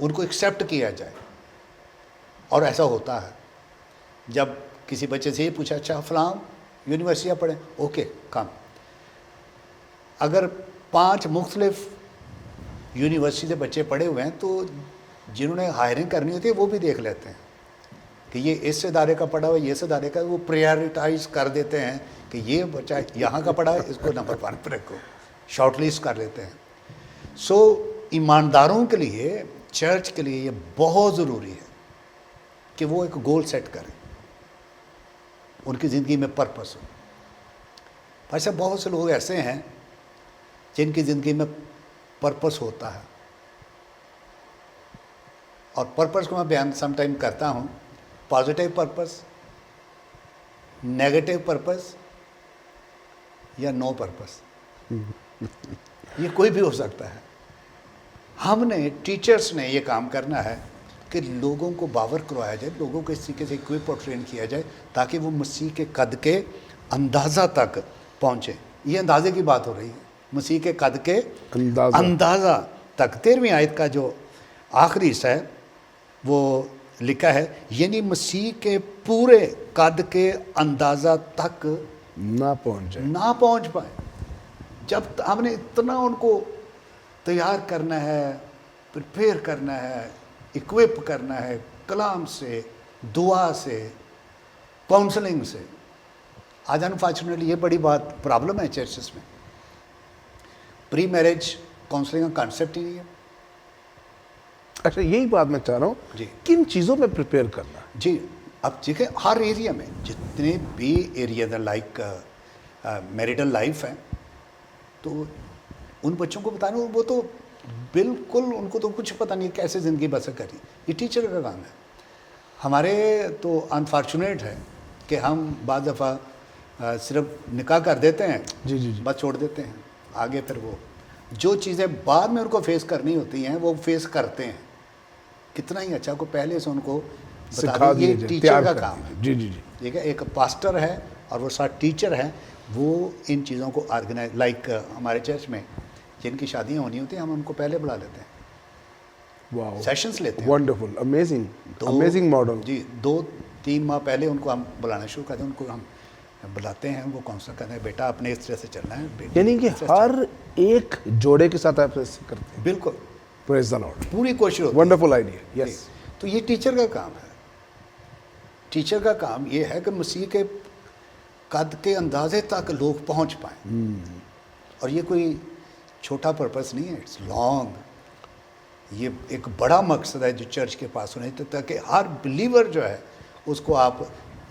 ان کو ایکسیپٹ کیا جائے. اور ایسا ہوتا ہے. جب کسی بچے سے یہ پوچھا اچھا فلاں یونیورسٹیاں پڑھیں, اوکے کم. اگر 5 مختلف یونیورسٹی سے بچے پڑھے ہوئے ہیں تو جنہوں نے ہائرنگ کرنی ہوتی ہے وہ بھی دیکھ لیتے ہیں کہ یہ اس ادارے کا پڑھا ہوا ہے, یہ اس ادارے کا, وہ پریارٹائز کر دیتے ہیں کہ یہ بچہ یہاں کا پڑھا ہے, اس کو نمبر 1 پہ رکھو, شارٹ لسٹ کر لیتے ہیں. سو ایمانداروں کے لیے, چرچ کے لیے یہ بہت ضروری ہے کہ وہ ایک گول سیٹ کریں, ان کی زندگی میں پرپس ہو. ایسے بہت سے لوگ ایسے ہیں جن کی زندگی میں پرپس ہوتا ہے, اور پرپس کو میں بیان سم ٹائم کرتا ہوں, پازیٹیو پرپس, نیگیٹو پرپس یا نو پرپس. یہ کوئی بھی ہو سکتا ہے. ہم نے, ٹیچرز نے یہ کام کرنا ہے کہ لوگوں کو باور کروایا جائے, لوگوں کو اس طریقے سے اکوپ اور ٹرین کیا جائے تاکہ وہ مسیح کے قد کے اندازہ تک پہنچیں. یہ اندازے کی بات ہو رہی ہے, مسیح کے قد کے اندازہ تک. 13ویں آیت کا جو آخری حصہ ہے وہ لکھا ہے, یعنی مسیح کے پورے قد کے اندازہ تک نہ پہنچ پائے. جب ہم نے اتنا ان کو تیار کرنا ہے, پریپیئر کرنا ہے, اکوپ کرنا ہے, کلام سے, دعا سے, کاؤنسلنگ سے. آج انفارچونیٹلی یہ بڑی بات پرابلم ہے چرچز میں, پری میرج کاؤنسلنگ کا کانسیپٹ ہی نہیں ہے. اچھا یہی بات میں چاہ رہا ہوں جی, کن چیزوں میں پریپیئر کرنا. جی اب دیکھیں ہر ایریا میں جتنے بھی ایریاز ہیں, لائک میریٹل لائف ہے, تو ان بچوں کو بتانا, وہ تو بالکل ان کو تو کچھ پتہ نہیں کیسے زندگی بسر کری. یہ ٹیچر کا کام ہے. ہمارے تو انفارچونیٹ ہے کہ ہم بعض دفعہ صرف نکاح کر دیتے ہیں, جی جی بس چھوڑ دیتے ہیں. آگے پھر وہ جو چیزیں بعد میں ان کو فیس کرنی ہوتی ہیں وہ فیس کرتے ہیں. کتنا ہی اچھا کو پہلے سے ان کو بتا دیں, یہ ٹیچر کا کام ہے. جی جی جی, ٹھیک ہے, ایک پاسٹر ہے اور وہ ساتھ ٹیچر ہے, وہ ان چیزوں کو آرگنائز, لائک ہمارے چرچ میں جن کی شادیاں ہونی ہوتی ہیں ہم ان کو پہلے بلا لیتے ہیں, واو, سیشنز لیتے ہیں. Wonderful, amazing model. جی 2-3 ماہ پہلے ان کو ہم بلانا شروع کرتے ہیں, ان کو ہم بلاتے ہیں, ان کو کاؤنسل کرتے ہیں, بیٹا اپنے اس طرح سے چلنا ہے. یعنی کہ ہر ایک جوڑے کے ساتھ آپ ایسے کرتے ہیں. بالکل, پریز دی لارڈ, پوری کوشش ہوتی ہے. Wonderful idea. یس, تو یہ ٹیچر کا کام ہے. ٹیچر کا کام یہ ہے کہ مسیح کے قد کے اندازے تک لوگ پہنچ پائیں. اور یہ کوئی چھوٹا پرپس نہیں ہے, اٹس لانگ. یہ ایک بڑا مقصد ہے جو چرچ کے پاس ہونا ہے, تاکہ ہر بلیور جو ہے اس کو آپ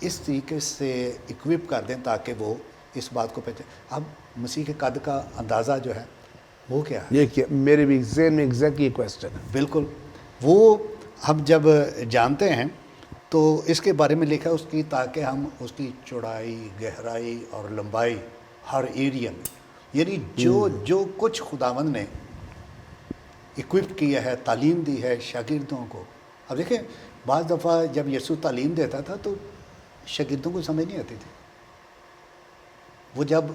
اس طریقے سے اکوپ کر دیں تاکہ وہ اس بات کو پہچانے. اب مسیح کے قد کا اندازہ جو ہے وہ کیا ہے, یہ کیا میرے بھی ذہن میں ایگزیکٹلی یہ کویسچن ہے. بالکل, وہ ہم جب جانتے ہیں تو اس کے بارے میں لکھا ہے اس کی, تاکہ ہم اس کی چوڑائی, گہرائی اور لمبائی ہر ایریا میں, یعنی جو کچھ خداوند نے اکوپ کیا ہے, تعلیم دی ہے شاگردوں کو. اب دیکھیں بعض دفعہ جب یسوع تعلیم دیتا تھا تو شاگردوں کو سمجھ نہیں آتی تھی. وہ جب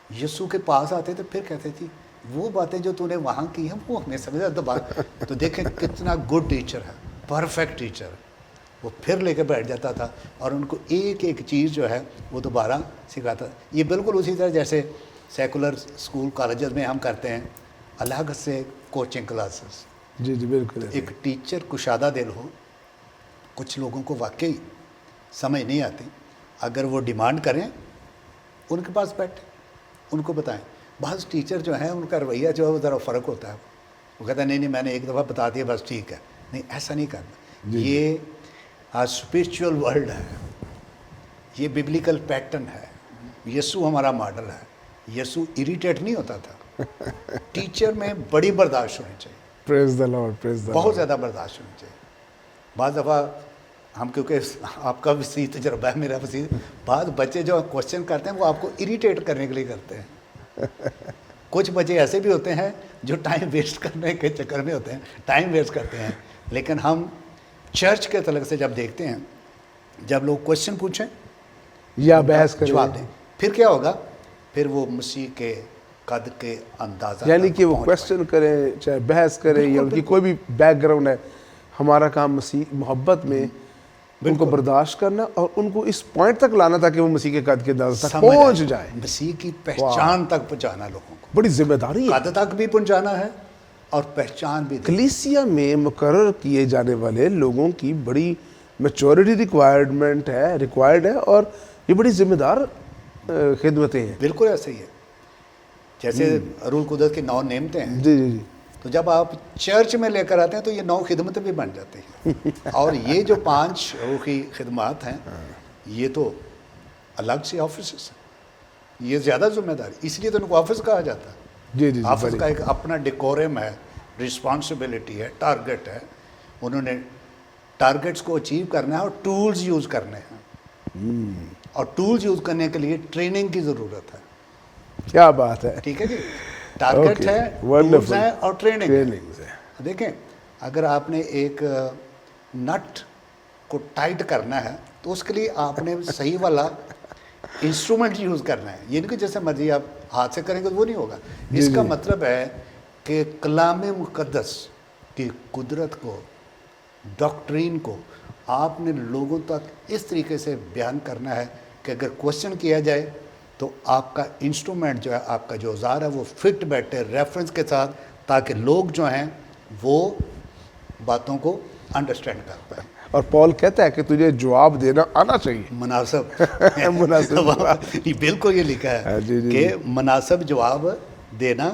یسوع کے پاس آتے تھے پھر کہتے تھے وہ باتیں جو تو نے وہاں کی ہیں وہ ہمیں سمجھا تو بات. تو دیکھیں کتنا گڈ ٹیچر ہے, پرفیکٹ ٹیچر. وہ پھر لے کے بیٹھ جاتا تھا اور ان کو ایک ایک چیز جو ہے وہ دوبارہ سکھاتا. یہ بالکل اسی طرح جیسے سیکولر اسکول کالجز میں ہم کرتے ہیں الگ سے کوچنگ کلاسز. جی جی بالکل. ایک ٹیچر کشادہ دل ہو, کچھ لوگوں کو واقعی سمجھ نہیں آتی, اگر وہ ڈیمانڈ کریں ان کے پاس بیٹھیں, ان کو بتائیں. بعض ٹیچر جو ہیں ان کا رویہ جو ہے وہ ذرا فرق ہوتا ہے. وہ کہتا ہے نہیں میں نے ایک دفعہ بتا دیا بس ٹھیک ہے. نہیں, ایسا نہیں کرنا. یہ اسپرچول ورلڈ ہے, یہ ببلیکل پیٹرن ہے. یسوع ہمارا ماڈل ہے. یسوع اریٹیٹ نہیں ہوتا تھا. ٹیچر میں بڑی برداشت ہونی چاہیے. پریز دی لارڈ, پریز دی لارڈ. بہت زیادہ برداشت ہونی چاہیے. بعض دفعہ ہم, کیونکہ آپ کا وسیع تجربہ ہے, میرا وسیع, بعض بچے جو کوشچن کرتے ہیں وہ آپ کو اریٹیٹ کرنے کے لیے کرتے ہیں. کچھ بچے ایسے بھی ہوتے ہیں جو ٹائم ویسٹ کرنے کے چکر میں ہوتے ہیں, ٹائم ویسٹ کرتے ہیں. لیکن ہم چرچ کے تعلق سے جب دیکھتے ہیں, جب لوگ کوشچن پوچھیں یا بحث کریں, جواب دیں, پھر کیا ہوگا, پھر وہ مسیح کے قد کے اندازہ یعنی تک کہ وہ پہنچ کوشچن کریں چاہے بحث کریں یا ان کی کوئی بھی بیک گراؤنڈ ہے، ہمارا کام مسیح محبت میں ان کو برداشت کرنا اور ان کو اس پوائنٹ تک لانا تاکہ وہ مسیح کے قد کے اندازہ تک سمجھ آئے، پہنچ جائے. مسیح کی پہچان تک پہنچانا لوگوں کو، بڑی ذمہ داری ہے. قد تک بھی پہنچانا ہے اور پہچان بھی دینی. کلیسیا میں مقرر کیے جانے والے لوگوں کی بڑی میچورٹی ریکوائرڈ ہے اور یہ بڑی ذمہ دار خدمتیں ہیں. بالکل ایسے ہی ہے، جیسے روح القدس کی 9 نعمتیں ہیں، جی جی جی. تو جب آپ چرچ میں لے کر آتے ہیں تو یہ 9 خدمتیں بھی بن جاتی ہیں. اور یہ جو 5 روحی خدمات ہیں یہ تو الگ سے آفسز ہیں، یہ زیادہ ذمہ داری، اس لیے تو ان کو آفس کہا جاتا ہے. جی جی آفس کا ایک اپنا ڈیکورم ہے، رسپانسبلٹی ہے، ٹارگٹ ہے. انہوں نے ٹارگٹس کو اچیو کرنا ہے اور ٹولز یوز کرنے ہیں، اور ٹولز یوز کرنے کے لیے ٹریننگ کی ضرورت ہے. کیا بات ہے. ٹھیک ہے جی، ٹارگٹ ہے، ٹولز ہیں اور ٹریننگ ہے. دیکھیں اگر آپ نے ایک نٹ کو ٹائٹ کرنا ہے تو اس کے لیے آپ نے صحیح والا انسٹرومنٹ یوز کرنا ہے. یہ نہیں کہ جیسے مرضی آپ ہاتھ سے کریں گے تو وہ نہیں ہوگا. اس کا مطلب ہے کہ کلام مقدس کی قدرت کو، ڈاکٹرین کو آپ نے لوگوں تک اس طریقے سے بیان کرنا ہے کہ اگر کوشچن کیا جائے تو آپ کا انسٹرومنٹ جو ہے، آپ کا جو اوزار ہے وہ فٹ بیٹھے ریفرنس کے ساتھ، تاکہ لوگ جو ہیں وہ باتوں کو انڈرسٹینڈ کر پائیں. اور پال کہتا ہے کہ تجھے جواب دینا آنا چاہیے. مناسب مناسب. بالکل یہ لکھا ہے کہ مناسب جواب دینا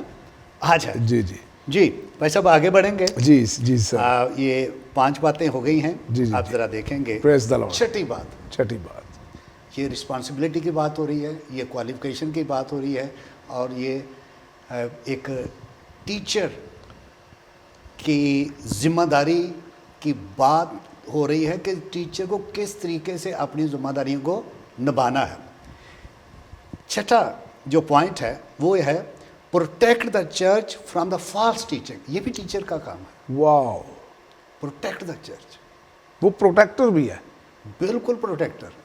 آ جائے. جی جی جی بھائی صاحب آگے بڑھیں گے. جی جی سر. یہ 5 باتیں ہو گئی ہیں. جی جی آپ ذرا دیکھیں گے. پریز دی لارڈ. چھٹی بات یہ رسپانسبلٹی کی بات ہو رہی ہے، یہ کوالیفیکیشن کی بات ہو رہی ہے، اور یہ ایک ٹیچر کی ذمہ داری کی بات ہو رہی ہے کہ ٹیچر کو کس طریقے سے اپنی ذمہ داریوں کو نبھانا ہے. چھٹا جو پوائنٹ ہے وہ یہ ہے protect the church from the false teaching. یہ بھی ٹیچر کا کام ہے. واو. Protect the church. وہ پروٹیکٹر بھی ہے. بالکل پروٹیکٹر.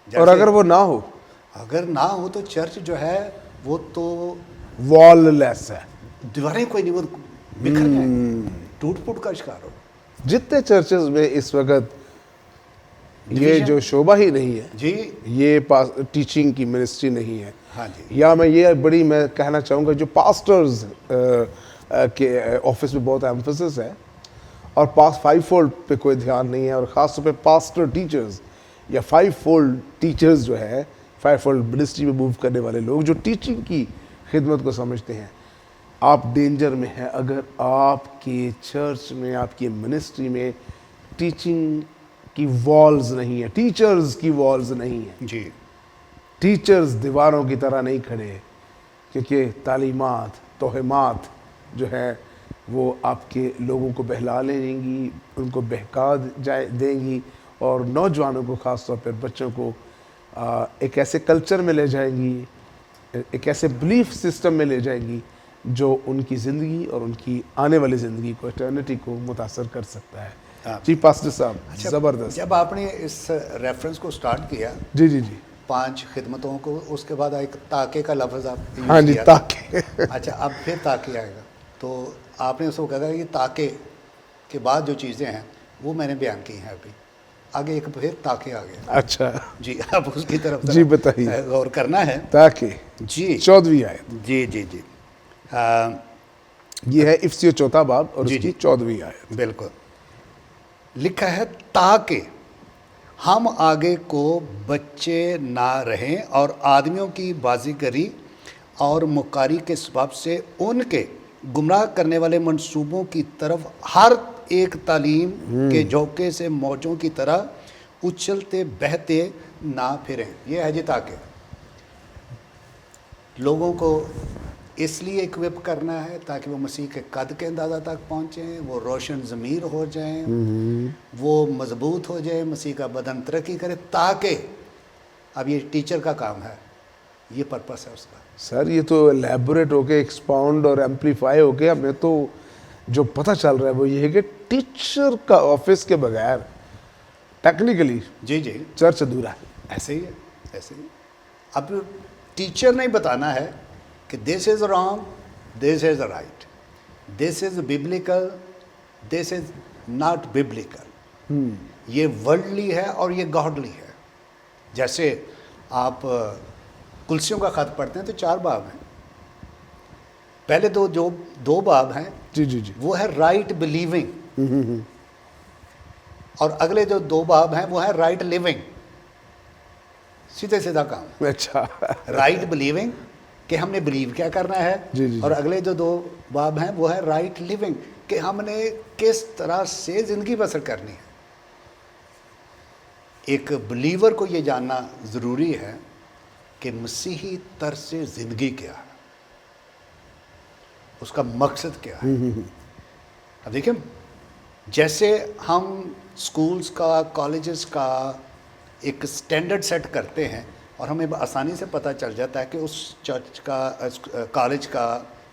اور اگر وہ نہ ہو، اگر نہ ہو تو چرچ جو ہے وہ تو وال لیس ہے. دیواریں کوئی نہیں، وہ بکھر جائیں، ٹوٹ پھوٹ کا شکار ہو. جتنے چرچز میں اس وقت یہ جو شعبہ ہی نہیں ہے، جی یہ ٹیچنگ کی منسٹری نہیں ہے. ہاں جی. یا میں کہنا چاہوں گا جو پاسٹرز کے آفس میں بہت ایمفسس ہے اور 5 فولڈ پہ کوئی دھیان نہیں ہے، اور خاص طور پہ پاسٹر ٹیچرز یا 5 فولڈ ٹیچرز جو ہے، 5 فولڈ منسٹری میں موو کرنے والے لوگ جو ٹیچنگ کی خدمت کو سمجھتے ہیں، آپ ڈینجر میں ہیں اگر آپ کے چرچ میں، آپ کی منسٹری میں ٹیچنگ کی والز نہیں ہیں، ٹیچرز کی والز نہیں ہیں. جی ٹیچرز دیواروں کی طرح نہیں کھڑے، کیونکہ تعلیمات، توہمات جو ہے وہ آپ کے لوگوں کو بہلا لیں گی، ان کو بہکا دیں گی، اور نوجوانوں کو، خاص طور پر بچوں کو ایک ایسے کلچر میں لے جائیں گی، ایک ایسے بلیف سسٹم میں لے جائیں گی جو ان کی زندگی اور ان کی آنے والی زندگی کو، ایٹرنٹی کو متاثر کر سکتا ہے. جی پاسٹر صاحب زبردست. جب آپ نے اس ریفرنس کو سٹارٹ کیا، جی جی جی 5 خدمتوں کو، اس کے بعد ایک تاکہ کا لفظ آپ ہاں جی تاکہ. اچھا اب پھر تاکہ آئے گا، تو آپ نے اس کو کہا کہ تاکہ کے بعد جو چیزیں ہیں وہ میں نے بیان کی ہیں. ابھی آگے ایک پھر تاکہ آ گیا. اچھا جی اب اس کی طرف جی بتائیے. غور کرنا ہے. تاکہ جی 14ویں آیت. جی جی جی یہ ہے افسیوں 4 باب اور اس کی 14ویں آیت. بالکل لکھا ہے تاکہ ہم آگے کو بچے نہ رہیں اور آدمیوں کی بازیگری اور مکاری کے سبب سے ان کے گمراہ کرنے والے منصوبوں کی طرف ہر ایک تعلیم کے جھونکے سے موجوں کی طرح اچھلتے بہتے نہ پھریں. یہ ہے جی تاکہ لوگوں کو اس لیے اکوپ کرنا ہے تاکہ وہ مسیح کے قد کے اندازہ تک پہنچیں، وہ روشن ضمیر ہو جائیں، وہ مضبوط ہو جائیں، مسیح کا بدن ترقی کرے. تاکہ اب یہ ٹیچر کا کام ہے، یہ پرپس ہے اس کا. سر یہ تو ایلیبوریٹ ہو کے ایکسپاؤنڈ اور ایمپلیفائی ہو کے ہمیں تو جو پتہ چل رہا ہے وہ یہ ہے کہ ٹیچر کا آفس کے بغیر ٹیکنیکلی جی جی چرچ ادھورا ہے. ایسے ہی ہے، ایسے ہی. اب ٹیچر نہیں بتانا ہے کہ this is wrong, this is right, this is biblical, this is not biblical. یہ ورلڈلی ہے اور یہ گاڈلی ہے. جیسے آپ کلسیوں کا خط پڑھتے ہیں تو 4 باب ہیں. پہلے جو 2 باب ہیں جی جی جی وہ ہے رائٹ بلیونگ, اور اگلے جو 2 باب ہیں وہ ہے رائٹ لیونگ. سیدھا کام. اچھا. رائٹ بلیونگ کہ ہم نے بلیو کیا کرنا ہے, جی جی. اور اگلے جو 2 باب ہیں وہ ہے رائٹ لیونگ کہ ہم نے کس طرح سے زندگی بسر کرنی ہے. ایک بلیور کو یہ جاننا ضروری ہے کہ مسیحی طرز سے زندگی کیا ہے, اس کا مقصد کیا ہے. اب دیکھیں, جیسے ہم سکولز کا, کالجز کا ایک سٹینڈرڈ سیٹ کرتے ہیں اور ہمیں آسانی سے پتہ چل جاتا ہے کہ اس چرچ کا, کالج کا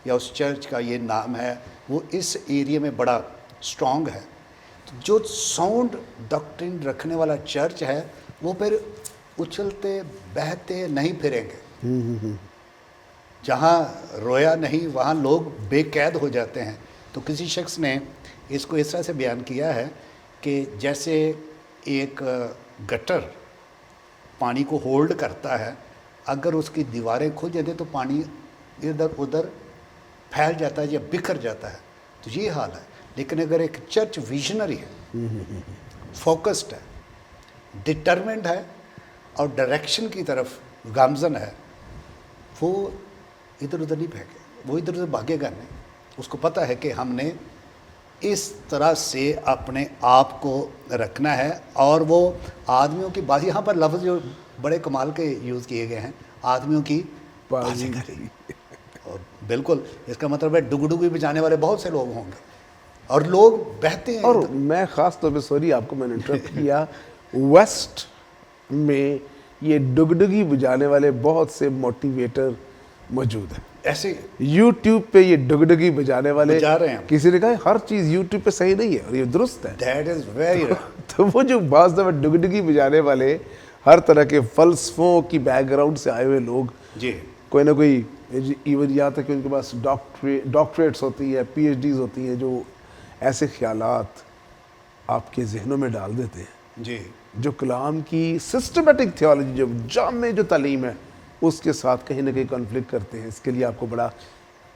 یا اس چرچ کا یہ نام ہے, وہ اس ایریا میں بڑا سٹرونگ ہے. جو ساؤنڈ ڈاکٹرن رکھنے والا چرچ ہے وہ پھر اچھلتے بہتے نہیں پھریں گے. جہاں رویا نہیں وہاں لوگ بے قید ہو جاتے ہیں. تو کسی شخص نے اس کو اس طرح سے بیان کیا ہے کہ جیسے ایک گٹر پانی کو ہولڈ کرتا ہے, اگر اس کی دیواریں کھل جاتی تو پانی ادھر ادھر پھیل جاتا ہے یا بکھر جاتا ہے. تو یہ حال ہے. لیکن اگر ایک چرچ ویژنری ہے, فوکسڈ ہے, ڈٹرمنڈ ہے اور ڈائریکشن کی طرف گامزن ہے, وہ ادھر ادھر نہیں پھینکے, وہ ادھر ادھر بھاگے گا نہیں. اس کو پتہ ہے کہ ہم نے اس طرح سے اپنے آپ کو رکھنا ہے. اور وہ آدمیوں کی بازی, یہاں پر لفظ جو بڑے کمال کے یوز کیے گئے ہیں, آدمیوں کی بازی کری. اور بالکل اس کا مطلب ہے ڈگڈگی بجانے والے بہت سے لوگ ہوں گے اور لوگ بہتے ہیں. اور میں خاص طور پہ, سوری آپ کو میں نے انٹرپٹ کیا, ویسٹ میں یہ ڈگڈگی بجانے والے بہت سے موٹیویٹر موجود ہیں. ایسے یوٹیوب پہ یہ ڈگڈگی بجانے والے بجا رہے ہیں. کسی نے کہا ہر چیز یوٹیوب پہ صحیح نہیں ہے, اور یہ درست ہے. دیٹ از ویری تو وہ جو بعض دفعہ ڈگڈگی بجانے والے ہر طرح کے فلسفوں کی بیک گراؤنڈ سے آئے ہوئے لوگ, جی, کوئی نہ کوئی ایون یہاں تک کہ ان کے پاس ڈاکٹریٹس ہوتی ہے, پی ایچ ڈیز ہوتی ہیں, جو ایسے خیالات آپ کے ذہنوں میں ڈال دیتے ہیں جی, جو کلام کی سسٹمیٹک تھیولوجی, جو جامع جو تعلیم ہے, اس کے ساتھ کہیں نہ کہیں کنفلکٹ کرتے ہیں. اس کے لیے آپ کو بڑا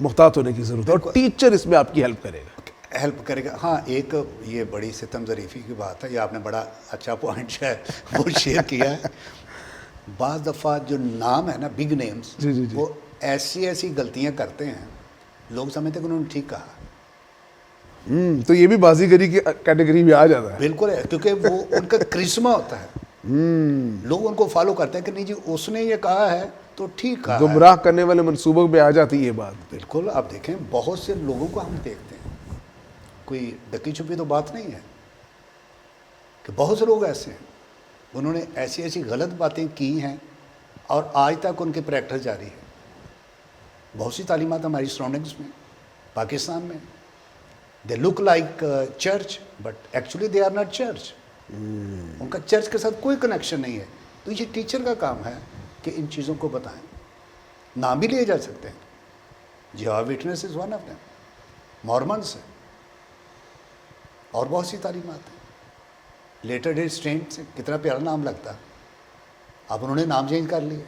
محتاط ہونے کی ضرورت ہے, اور ٹیچر اس میں آپ کی ہیلپ کرے گا. ہیلپ کرے گا. ہاں, ایک یہ بڑی ستم ظریفی کی بات ہے, یہ آپ نے بڑا اچھا پوائنٹ جو ہے وہ شیئر کیا ہے. بعض دفعہ جو نام ہے نا, بگ نیمز, جی جی جی, وہ ایسی غلطیاں کرتے ہیں, لوگ سمجھتے ہیں کہ انہوں نے ٹھیک کہا. تو یہ بھی بازیگری کی کیٹیگری میں آ جاتا ہے. بالکل ہے, کیونکہ وہ ان کا کرشمہ ہوتا ہے. لوگ ان کو فالو کرتے ہیں کہ نہیں جی اس نے یہ کہا ہے تو ٹھیک کہا ہے. گمراہ کرنے والے منصوبوں پہ آ جاتی ہے یہ بات. بالکل. آپ دیکھیں بہت سے لوگوں کو ہم دیکھتے ہیں, کوئی ڈکی چھپی تو بات نہیں ہے, کہ بہت سے لوگ ایسے ہیں, انہوں نے ایسی غلط باتیں کی ہیں اور آج تک ان کی پریکٹس جاری ہے. بہت سی تعلیمات ہماری سراؤنڈنگس میں, پاکستان میں, they look like church but actually they are not church. ان کا چرچ کے ساتھ کوئی کنیکشن نہیں ہے. تو یہ ٹیچر کا کام ہے کہ ان چیزوں کو بتائیں. نام بھی لیے جا سکتے ہیں, Jehovah Witness is one of them, Mormons ہے, اور بہت سی تعلیمات ہیں. لیٹر ڈے سینٹس سے کتنا پیارا نام لگتا, اب انہوں نے نام چینج کر لیے.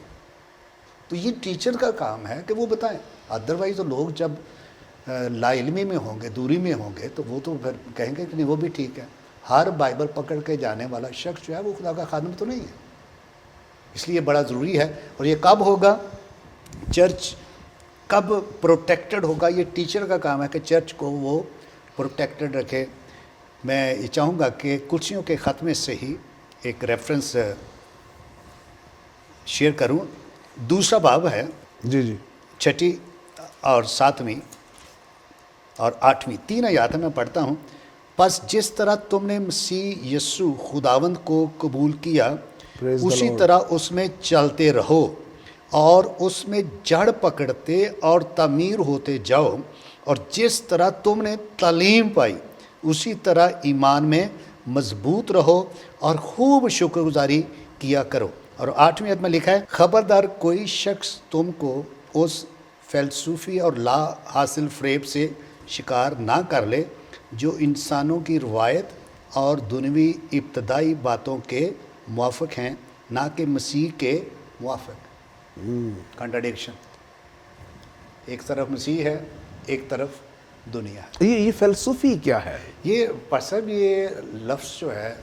تو یہ ٹیچر کا کام ہے کہ وہ بتائیں. ادروائز تو لوگ جب لا علمی میں ہوں گے, دوری میں ہوں گے, تو وہ تو پھر کہیں گے کہ نہیں وہ بھی ٹھیک ہے. ہر بائبل پکڑ کے جانے والا شخص جو ہے وہ خدا کا خادم تو نہیں ہے. اس لیے بڑا ضروری ہے. اور یہ کب ہوگا, چرچ کب پروٹیکٹڈ ہوگا, یہ ٹیچر کا کام ہے کہ چرچ کو وہ پروٹیکٹڈ رکھے. میں یہ چاہوں گا کہ کلسیوں کے خاتمے سے ہی ایک ریفرنس شیئر کروں. دوسرا باب ہے, جی جی, 6 اور 7 اور 8, 3 آیات میں پڑھتا ہوں. پس جس طرح تم نے مسیح یسوع خداوند کو قبول کیا, اسی طرح اس میں چلتے رہو اور اس میں جڑ پکڑتے اور تعمیر ہوتے جاؤ. اور جس طرح تم نے تعلیم پائی اسی طرح ایمان میں مضبوط رہو اور خوب شکر گزاری کیا کرو. اور 8ویں آیت میں لکھا ہے, خبردار کوئی شخص تم کو اس فلسفی اور لا حاصل فریب سے شکار نہ کر لے جو انسانوں کی روایت اور دنیوی ابتدائی باتوں کے موافق ہیں نہ کہ مسیح کے موافق. کنٹراڈکشن. ایک طرف مسیح ہے، ایک طرف دنیا ہے. یہ فلسفی کیا ہے؟ یہ پرسب یہ لفظ جو ہے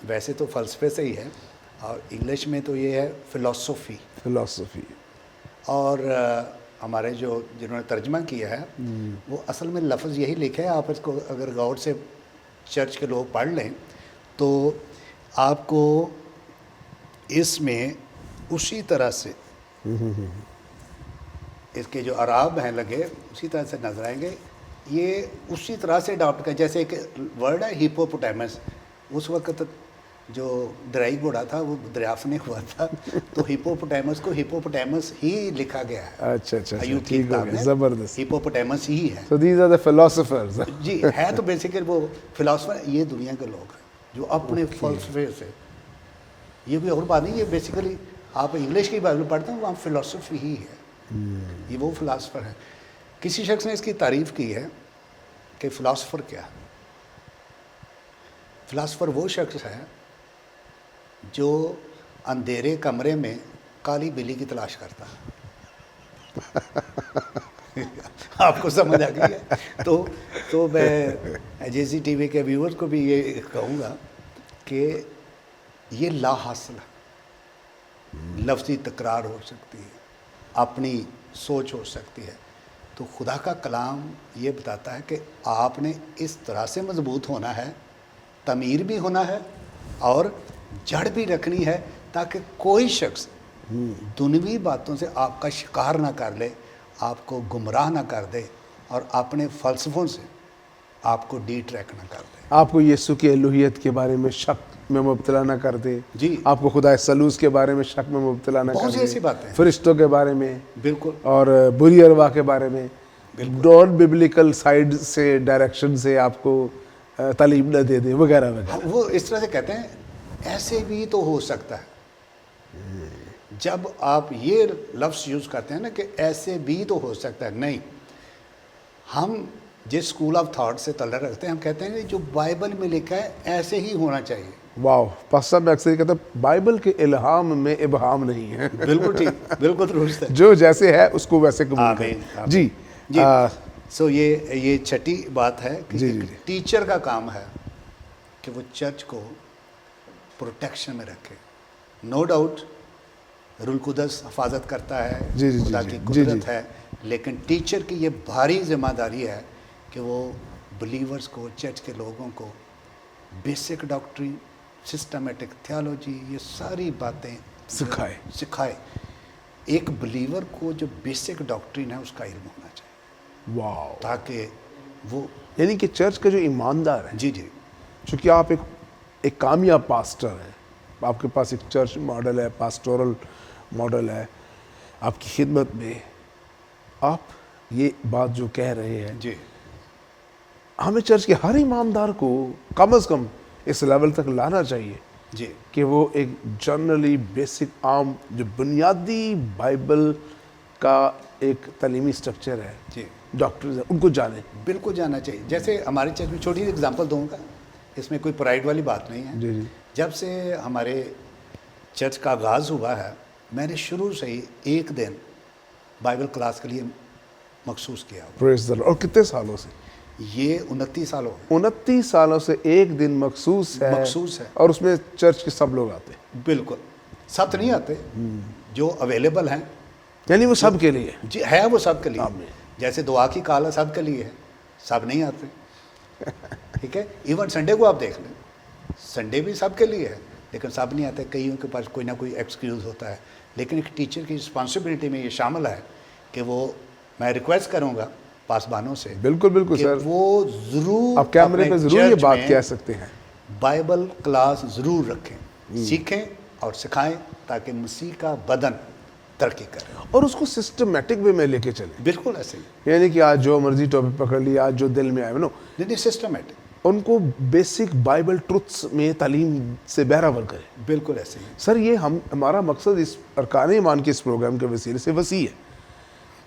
ویسے تو فلسفے سے ہی ہے، اور انگلش میں تو یہ ہے فلسفی. فلسفی. اور ہمارے جنہوں نے ترجمہ کیا ہے وہ اصل میں لفظ یہی لکھا ہے. آپ اس کو اگر غور سے چرچ کے لوگ پڑھ لیں تو آپ کو اس میں اسی طرح سے اس کے جو اعراب ہیں لگے اسی طرح سے نظر آئیں گے. یہ اسی طرح سے اڈاپٹ کر، جیسے ایک ورڈ ہے ہیپوپوٹیمس. اس وقت جو دریائی گھوڑا تھا وہ دریافت نہیں ہوا تھا تو ہیپوپوٹیمس کو ہیپوپوٹیمس ہی لکھا گیا ہے. اچھا اچھا ایوب کی ٹھیک ہو کتاب گیا، میں زبردست. ہیپوپوٹیمس ہی ہے. So these are the philosophers. جی ہے تو بیسیکلی وہ فلاسفر. یہ دنیا کے لوگ ہیں جو اپنے فلسفے سے، یہ کوئی اور بات نہیں. یہ بیسیکلی آپ انگلش کی بائبل پڑھتے ہیں وہاں فلاسفی ہی ہے. یہ وہ فلاسفر ہے. کسی شخص نے اس کی تعریف کی ہے کہ فلاسفر کیا ہے. فلاسفر وہ شخص ہے جو اندھیرے کمرے میں کالی بلی کی تلاش کرتا ہے. آپ کو سمجھ آ گئی ہے. تو میں جے سی ٹی وی کے ویورز کو بھی یہ کہوں گا کہ یہ لا حاصل ہے. لفظی تکرار ہو سکتی ہے، اپنی سوچ ہو سکتی ہے. تو خدا کا کلام یہ بتاتا ہے کہ آپ نے اس طرح سے مضبوط ہونا ہے، تعمیر بھی ہونا ہے اور جڑ بھی رکھنی ہے تاکہ کوئی شخص دنیوی باتوں سے آپ کا شکار نہ کر لے، آپ کو گمراہ نہ کر دے اور اپنے فلسفوں سے آپ کو ڈی ٹریک نہ کر دے. آپ کو یسوع کی الوہیت کے بارے میں شک میں مبتلا نہ کر دے. جی. آپ کو خدا ثالوث کے بارے میں شک میں مبتلا نہ کر دے. بہت سی ایسی باتیں ہیں. فرشتوں کے بارے میں بالکل. اور بری ارواح کے بارے میں ڈون بیبلیکل سائیڈ سے ڈائریکشن سے آپ کو تعلیم نہ دے دے وغیرہ وغیرہ. وہ اس طرح سے کہتے ہیں ایسے بھی تو ہو سکتا ہے. جب آپ یہ لفظ یوز کرتے ہیں نا کہ ایسے بھی تو ہو سکتا ہے، نہیں. ہم جس اسکول آف تھاٹ سے تعلق رکھتے ہیں ہم کہتے ہیں کہ جو بائبل میں لکھا ہے ایسے ہی ہونا چاہیے. واو. پاسٹر میں اکثر کہتا ہوں بائبل کے الہام میں ابہام نہیں ہے. بالکل ٹھیک، بالکل درست ہے. جو جیسے ہے اس کو ویسے قبول کریں. جی جی. سو یہ چھٹی بات ہے کہ ٹیچر کا کام ہے کہ وہ چرچ کو پروٹیکشن میں رکھے. نو ڈاؤٹ روح القدس حفاظت کرتا ہے، خدا کی قدرت ہے، لیکن ٹیچر کی یہ بھاری ذمہ داری ہے کہ وہ بلیورز کو، چرچ کے لوگوں کو بیسک ڈاکٹرین، سسٹمیٹک تھیالوجی، یہ ساری باتیں سکھائے. ایک بلیور کو جو بیسک ڈاکٹرین ہے اس کا علم ہونا چاہیے. واو. تاکہ وہ یعنی کہ چرچ کا جو ایماندار ہے، جی چونکہ آپ ایک کامیاب پاسٹر ہیں، آپ کے پاس ایک چرچ ماڈل ہے، پاسٹورل ماڈل ہے، آپ کی خدمت میں آپ یہ بات جو کہہ رہے ہیں جی ہمیں چرچ کے ہر ایماندار کو کم از کم اس لیول تک لانا چاہیے جی کہ وہ ایک جنرلی بیسک عام جو بنیادی بائبل کا ایک تعلیمی سٹرکچر ہے، جی ڈاکٹرز ہیں، ان کو جانیں. بالکل جانا چاہیے. جیسے ہمارے چرچ میں چھوٹی سی اگزامپل دوں گا، اس میں کوئی پرائڈ والی بات نہیں ہے. جی جب سے ہمارے چرچ کا آغاز ہوا ہے میں نے شروع سے ہی ایک دن بائبل کلاس کے لیے مخصوص کیا. پریز دی لارڈ. اور کتنے سالوں سے؟ یہ 29 سال ہو گئے. 29 سالوں سے ایک دن مخصوص ہے اور اس میں چرچ کے سب لوگ آتے ہیں. بالکل. سب تو نہیں آتے، جو اویلیبل ہیں، یعنی وہ سب کے لیے جی ہے، وہ سب کے لیے. جیسے دعا کی کال سب کے لیے ہے، سب نہیں آتے. ٹھیک ہے. ایون سنڈے کو آپ دیکھ لیں، سنڈے بھی سب کے لیے ہے لیکن سب نہیں آتے. کئیوں کے پاس کوئی نہ کوئی ایکسکیوز ہوتا ہے. لیکن ایک ٹیچر کی رسپانسبلٹی میں یہ شامل ہے کہ وہ، میں ریکویسٹ کروں گا پاسبانوں سے، بالکل سر، وہ ضرور آپ کیمرے پہ ضرور یہ بات کہہ سکتے ہیں، بائبل کلاس ضرور رکھیں، سیکھیں اور سکھائیں تاکہ مسیح کا بدن ترقی کرے اور اس کو سسٹمیٹک وے میں لے کے چلیں. بالکل ایسے ہی. یعنی کہ آج جو مرضی ٹاپک پکڑ لیا، آج جو دل میں آئے نہیں سسٹمیٹک، ان کو بیسک بائبل ٹروتھس میں تعلیم سے بہرہ کریں. بالکل ایسے ہی. سر یہ ہمارا مقصد اس ارکان ایمان کے اس پروگرام کے وسیلے سے وسیع ہے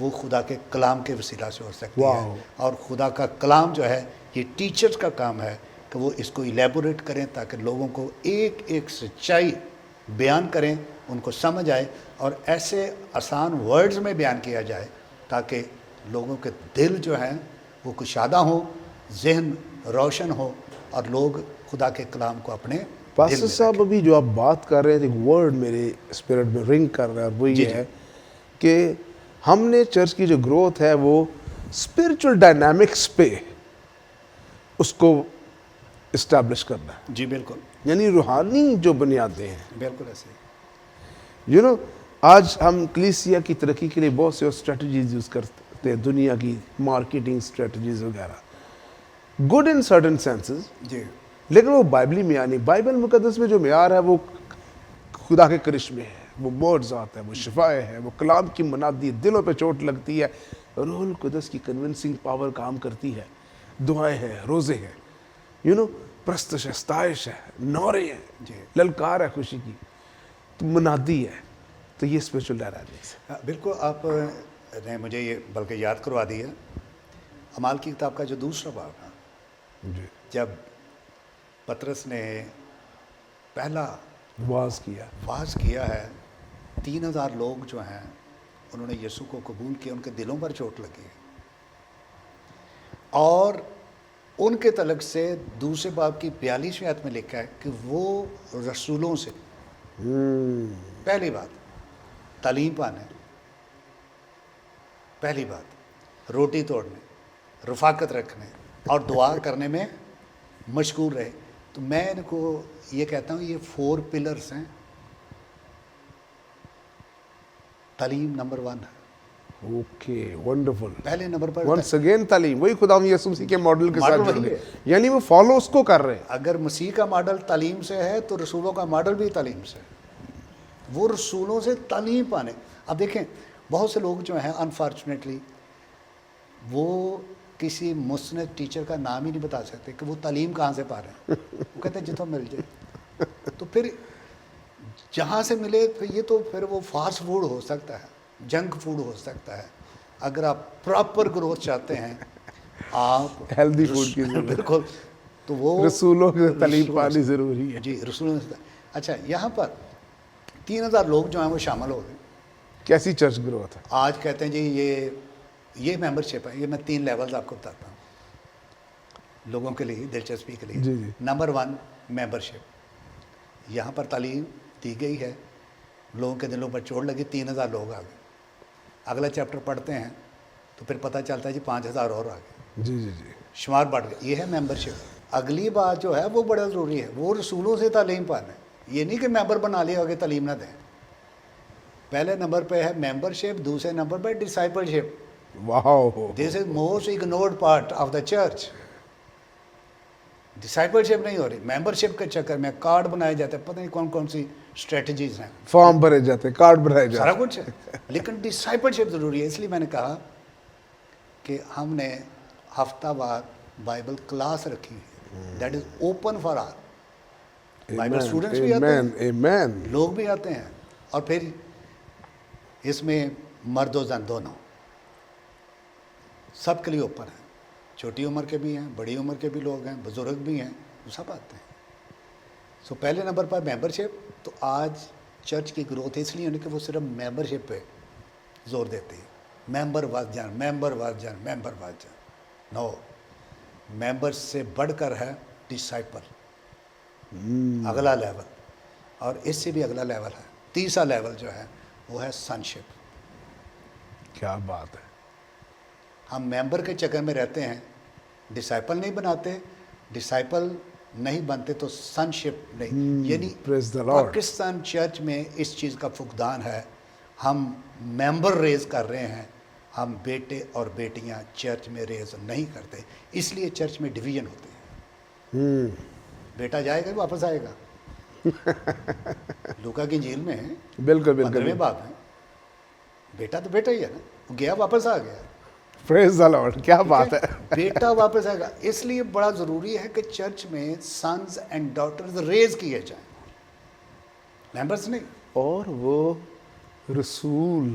وہ خدا کے کلام کے وسیلہ سے ہو سکتی واہ۔ ہے، اور خدا کا کلام جو ہے یہ ٹیچرز کا کام ہے کہ وہ اس کو ایلیبوریٹ کریں تاکہ لوگوں کو ایک ایک سچائی بیان کریں، ان کو سمجھ آئے، اور ایسے آسان ورڈز میں بیان کیا جائے تاکہ لوگوں کے دل جو ہیں وہ کشادہ ہوں، ذہن روشن ہو، اور لوگ خدا کے کلام کو اپنے دل پاسٹر میں صاحب ابھی جو آپ بات کر رہے ہیں ایک ورڈ میرے اسپرٹ میں رنگ کر رہا ہے، اور وہ جی یہ جی۔ ہے کہ ہم نے چرچ کی جو گروتھ ہے وہ اسپرچل ڈائنامکس پہ اس کو اسٹیبلش کرنا ہے، جی بالکل، یعنی روحانی جو بنیادیں ہیں. بالکل ایسے ہی۔ یو نو آج ہم کلیسیا کی ترقی کے لیے بہت سے اسٹریٹجیز یوز کرتے ہیں، دنیا کی مارکیٹنگ اسٹریٹجیز وغیرہ، گڈ ان سرٹن سینسز، جی لیکن وہ بائبلی معیار نہیں. بائبل مقدس میں جو معیار ہے وہ خدا کے کرشمے ہے، وہ معجزات ہے، وہ شفائیں ہے، وہ کلام کی منادی، دلوں پہ چوٹ لگتی ہے، روح القدس کی کنونسنگ پاور کام کرتی ہے، دعائیں ہیں، روزے ہیں، یو نو پرستش ہے، ستائش ہے، نعرے ہیں، جی للکار ہے خوشی کی، تو منادی ہے. تو یہ اسپرچل ڈائنامکس ہے. بالکل. آپ نے مجھے یہ بلکہ یاد کروا دیا، اعمال کی کتاب کا جو دوسرا باب ہے، جی جب پطرس نے پہلا واز کیا. واز کیا ہے، 3000 لوگ جو ہیں انہوں نے یسوع کو قبول کیا، ان کے دلوں پر چوٹ لگی، اور ان کے تعلق سے دوسرے باب کی 42ویں آیت میں لکھا ہے کہ وہ رسولوں سے پہلی بات تعلیم پانے، پہلی بات روٹی توڑنے، رفاقت رکھنے اور دعا کرنے میں مشغول رہے. تو میں ان کو یہ کہتا ہوں یہ 4 پلرز ہیں. تعلیم نمبر 1 ہے، اوکے ونڈرفل. پہلے نمبر پر. ونس اگین تعلیم، وہی خدا یسوع مسیح کے ماڈل کے ساتھ ماڈل جڑ وہی گئے، ہے. یعنی وہ فالو اس کو کر رہے ہیں. اگر مسیح کا ماڈل تعلیم سے ہے تو رسولوں کا ماڈل بھی تعلیم سے ہے. وہ رسولوں سے تعلیم پانے. اب دیکھیں بہت سے لوگ جو ہیں انفارچونیٹلی وہ کسی مسند ٹیچر کا نام ہی نہیں بتا سکتے کہ وہ تعلیم کہاں سے پا رہے ہیں. وہ کہتے ہیں جتوں مل جائے. تو پھر جہاں سے ملے پھر یہ تو پھر وہ فاسٹ فوڈ ہو سکتا ہے، جنک فوڈ ہو سکتا ہے. اگر آپ پراپر گروتھ چاہتے ہیں آپ ہیلدی فوڈ کی ضرورت. بالکل. تو وہ رسولوں سے تعلیم رسولوں پانی سے. ضروری ہے. جی رسولوں سے. اچھا یہاں پر 3000 لوگ جو ہیں وہ شامل ہو گئے. کیسی چرچ گروتھ ہے؟ آج کہتے ہیں جی یہ ممبر شپ ہے. یہ میں 3 لیولز آپ کو بتاتا ہوں لوگوں کے لیے دلچسپی کے لیے. جی جی. نمبر 1 ممبر شپ. یہاں پر تعلیم دی گئی ہے، لوگوں کے دلوں پر چوٹ لگی، 3000 لوگ آ گئے. اگلا چیپٹر پڑھتے ہیں تو پھر پتہ چلتا ہے جی 5000 اور آ گئے. جی جی جی. شمار بڑھ گئے. یہ ہے ممبر شپ. اگلی بات جو ہے وہ بڑا ضروری ہے، وہ رسولوں سے تعلیم پانا ہے. یہ نہیں کہ ممبر بنا لیا ہوگا تعلیم نہ دیں. پہلے نمبر پہ ہے ممبر شپ، دوسرے نمبر پہ discipleship. Wow. This is most ignored part of the church. Discipleship نہیں ہو رہی. ممبر شپ کے چکر میں کارڈ بنائے جاتے ہیں، پتہ نہیں کون کون سی اسٹریٹجیز ہیں، فارم بھرے جاتے، کارڈ بنائے جاتے. سارا کچھ ہے، لیکن ڈسائپل شپ ضروری ہے. اس لیے میں نے کہا کہ ہم نے ہفتہ وار بائبل کلاس رکھی ہے، that is open for all. Bible students بھی آتے ہیں، ایمین. لوگ بھی آتے ہیں، اور پھر اس میں مرد و زن دونوں سب کے لیے اوپن ہے. چھوٹی عمر کے بھی ہیں، بڑی عمر کے بھی لوگ ہیں، بزرگ بھی ہیں، وہ سب آتے ہیں. سو پہلے نمبر پر ممبر شپ. تو آج چرچ کی گروتھ اس لیے نہیں کہ وہ صرف ممبر شپ پہ زور دیتے ہیں، member was John, member was John, member was John. No, member سے بڑھ کر ہے ڈسائپل، اگلا لیول. اور اس سے بھی اگلا لیول ہے، تیسرا لیول جو ہے وہ ہے سنشپ. کیا بات ہے. ہم ممبر کے چکر میں رہتے ہیں، ڈسائپل نہیں بناتے. ڈسائپل نہیں بنتے تو سنشپ نہیں. یعنی Praise the Lord. Pakistan church میں اس چیز کا فقدان ہے. ہم ممبر ریز کر رہے ہیں، ہم بیٹے اور بیٹیاں چرچ میں ریز نہیں کرتے. اس لیے چرچ میں ڈویژن ہوتے ہیں. بیٹا جائے گا واپس آئے گا. لوکا کی انجیل میں ہے، بالکل 15ویں بالکل. باب ہے. بیٹا تو بیٹا ہی ہے نا، وہ گیا واپس آ گیا. پریز دی لارڈ. کیا بات ہے. بیٹا واپس آئے گا. اس لیے بڑا ضروری ہے کہ چرچ میں سنز اینڈ ڈاٹرز ریز کیے جائیں، ممبرز نہیں. اور وہ رسول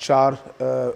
4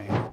آمین